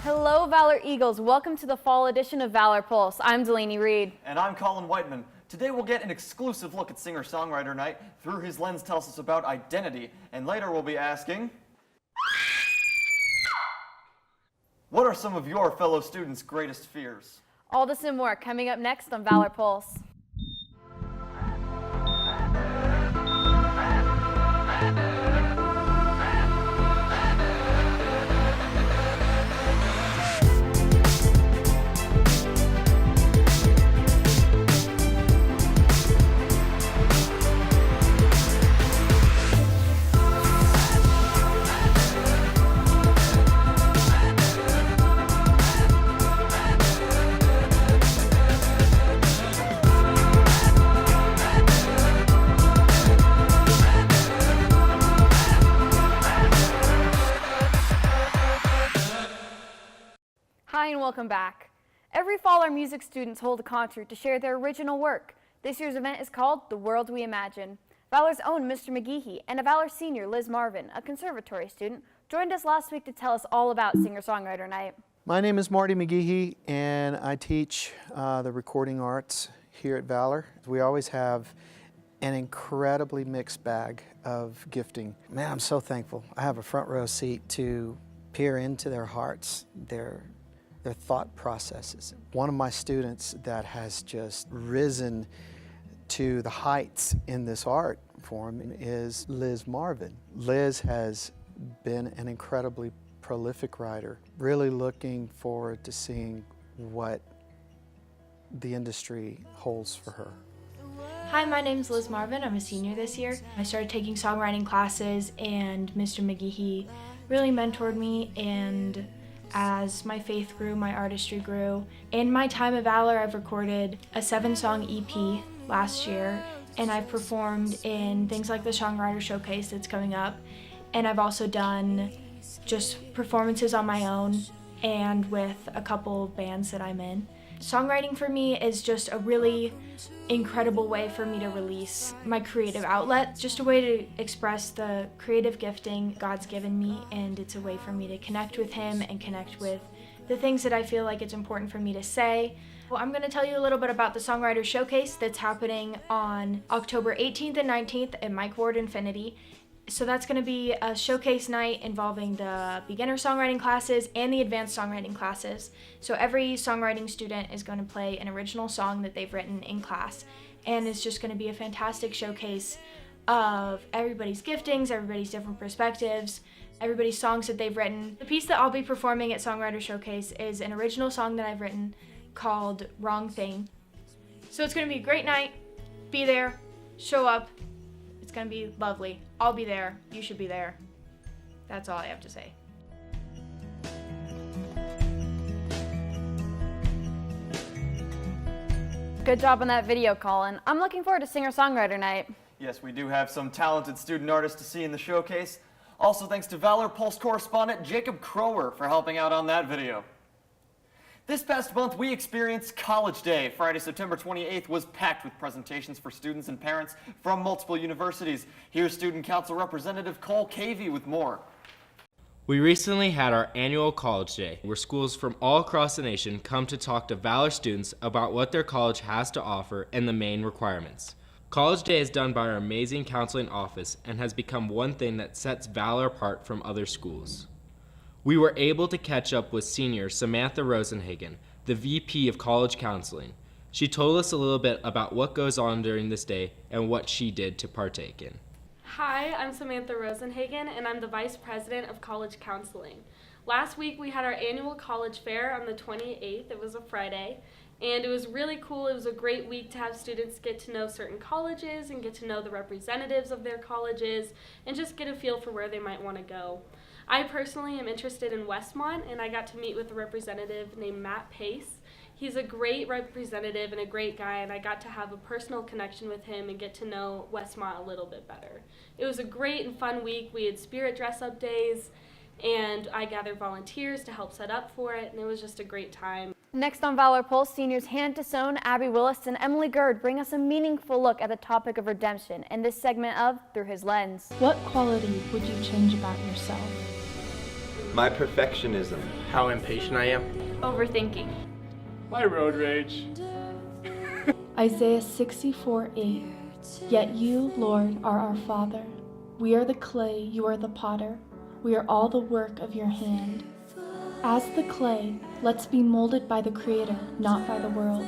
Hello, Valor Eagles. Welcome to the fall edition of Valor Pulse. I'm Delaney Reed. And I'm Colin Wightman. Today we'll get an exclusive look at Singer Songwriter Night. Through his lens tells us about identity. And later we'll be asking, what are some of your fellow students' greatest fears? All this and more coming up next on Valor Pulse. Hi and welcome back. Every fall our music students hold a concert to share their original work. This year's event is called The World We Imagine. Valor's own Mr. McGeehee and a Valor senior, Liz Marvin, a conservatory student, joined us last week to tell us all about Singer Songwriter Night. My name is Marty McGeehee and I teach the recording arts here at Valor. We always have an incredibly mixed bag of gifting. Man, I'm so thankful. I have a front row seat to peer into their hearts, their thought processes. One of my students that has just risen to the heights in this art form is Liz Marvin. Liz has been an incredibly prolific writer, really looking forward to seeing what the industry holds for her. Hi, my name's Liz Marvin. I'm a senior this year. I started taking songwriting classes and Mr. McGeehee really mentored me, and as my faith grew, my artistry grew. In my time at Valor, I've recorded a 7-song EP last year, and I've performed in things like the Songwriter Showcase that's coming up, and I've also done just performances on my own and with a couple bands that I'm in. Songwriting for me is just a really incredible way for me to release my creative outlet, just a way to express the creative gifting God's given me, and it's a way for me to connect with Him and connect with the things that I feel like it's important for me to say. Well, I'm going to tell you a little bit about the Songwriter Showcase that's happening on October 18th and 19th at Mike Ward Infinity. So that's going to be a showcase night involving the beginner songwriting classes and the advanced songwriting classes. So every songwriting student is going to play an original song that they've written in class. And it's just going to be a fantastic showcase of everybody's giftings, everybody's different perspectives, everybody's songs that they've written. The piece that I'll be performing at Songwriter Showcase is an original song that I've written called Wrong Thing. So it's going to be a great night. Be there, show up. It's going to be lovely. I'll be there. You should be there. That's all I have to say. Good job on that video, Colin. I'm looking forward to Singer Songwriter Night. Yes, we do have some talented student artists to see in the showcase. Also thanks to Valor Pulse correspondent Jacob Crower for helping out on that video. This past month, we experienced College Day. Friday, September 28th was packed with presentations for students and parents from multiple universities. Here's Student Council Representative Cole Cavey with more. We recently had our annual College Day, where schools from all across the nation come to talk to Valor students about what their college has to offer and the main requirements. College Day is done by our amazing counseling office and has become one thing that sets Valor apart from other schools. We were able to catch up with senior Samantha Rosenhagen, the VP of College Counseling. She told us a little bit about what goes on during this day and what she did to partake in. Hi, I'm Samantha Rosenhagen, and I'm the Vice President of College Counseling. Last week we had our annual college fair on the 28th. It was a Friday, and it was really cool. It was a great week to have students get to know certain colleges and get to know the representatives of their colleges and just get a feel for where they might want to go. I personally am interested in Westmont, and I got to meet with a representative named Matt Pace. He's a great representative and a great guy, and I got to have a personal connection with him and get to know Westmont a little bit better. It was a great and fun week. We had spirit dress-up days, and I gathered volunteers to help set up for it, and it was just a great time. Next on Valor Pulse, seniors Hannah Tesone, Abby Willis, and Emily Gerd bring us a meaningful look at the topic of redemption in this segment of Through His Lens. What quality would you change about yourself? My perfectionism. How impatient I am. Overthinking. My road rage. Isaiah 64:8. Yet you, Lord, are our Father. We are the clay, you are the potter. We are all the work of your hand. As the clay, let's be molded by the Creator, not by the world.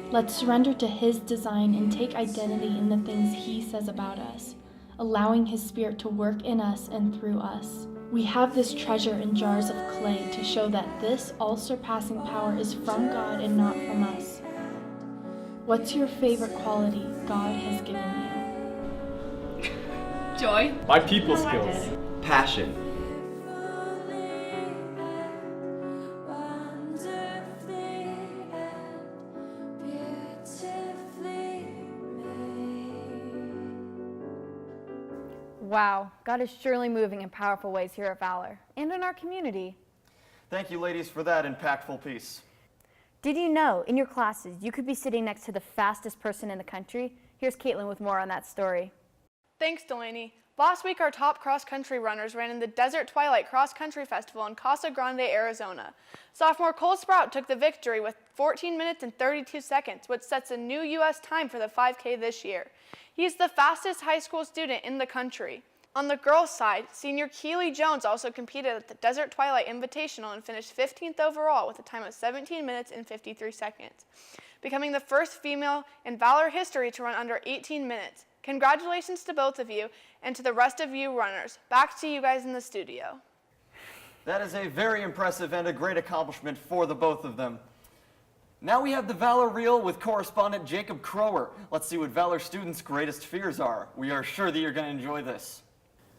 Let's surrender to His design and take identity in the things He says about us, allowing His Spirit to work in us and through us. We have this treasure in jars of clay to show that this all-surpassing power is from God and not from us. What's your favorite quality God has given you? Joy. My people skills. Passion. Wow, God is surely moving in powerful ways here at Valor and in our community. Thank you, ladies, for that impactful piece. Did you know in your classes you could be sitting next to the fastest person in the country? Here's Caitlin with more on that story. Thanks, Delaney. Last week, our top cross-country runners ran in the Desert Twilight Cross Country Festival in Casa Grande, Arizona. Sophomore Cole Sprout took the victory with 14 minutes and 32 seconds, which sets a new U.S. time for the 5K this year. He's the fastest high school student in the country. On the girls' side, senior Keely Jones also competed at the Desert Twilight Invitational and finished 15th overall with a time of 17 minutes and 53 seconds, becoming the first female in Valor history to run under 18 minutes. Congratulations to both of you and to the rest of you runners. Back to you guys in the studio. That is a very impressive and a great accomplishment for the both of them. Now we have the Valor Reel with correspondent Jacob Crower. Let's see what Valor students' greatest fears are. We are sure that you're going to enjoy this.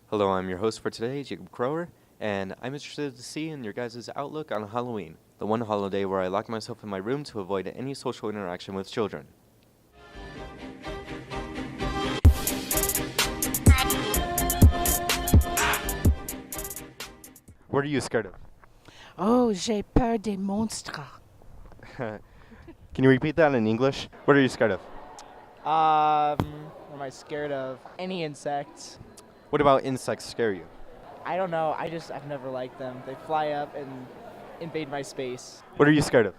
Hello, I'm your host for today, Jacob Crower, and I'm interested to see in your guys' outlook on Halloween, the one holiday where I lock myself in my room to avoid any social interaction with children. What are you scared of? Oh, j'ai peur des monstres. Can you repeat that in English? What are you scared of? What am I scared of? Any insects. What about insects scare you? I don't know. I've never liked them. They fly up and invade my space. What are you scared of?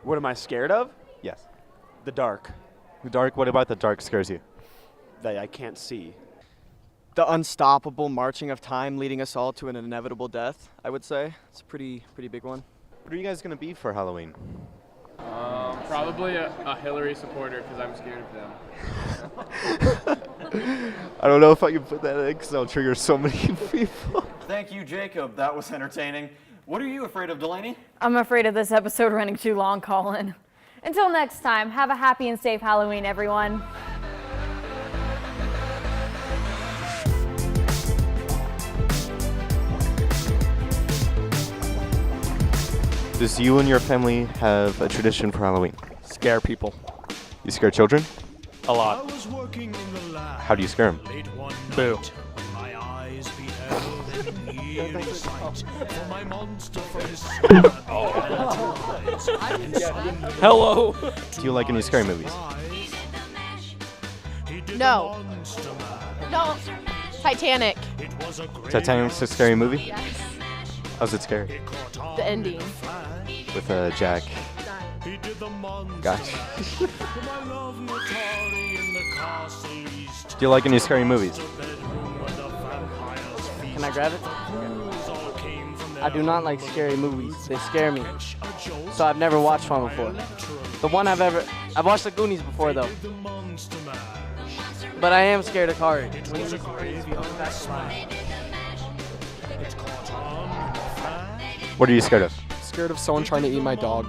What am I scared of? Yes. The dark. The dark? What about the dark scares you? That I can't see. The unstoppable marching of time leading us all to an inevitable death, I would say. It's a pretty big one. What are you guys going to be for Halloween? Probably a Hillary supporter because I'm scared of them. I don't know if I can put that in because I'll trigger so many people. Thank you, Jacob. That was entertaining. What are you afraid of, Delaney? I'm afraid of this episode running too long, Colin. Until next time, have a happy and safe Halloween, everyone. Does you and your family have a tradition for Halloween? Scare people. You scare children? A lot. How do you scare them? Boo. Hello. Do you like any scary movies? No. No. Titanic. Titanic's a scary movie? Yes. How's it scary? The ending. With Jack. Gotcha. Do you like any scary movies? Can I grab it? I do not like scary movies. They scare me. So I've never watched one before. The one I've watched the Goonies before though. But I am scared of cars. What are you scared of? Scared of someone trying to eat my dog.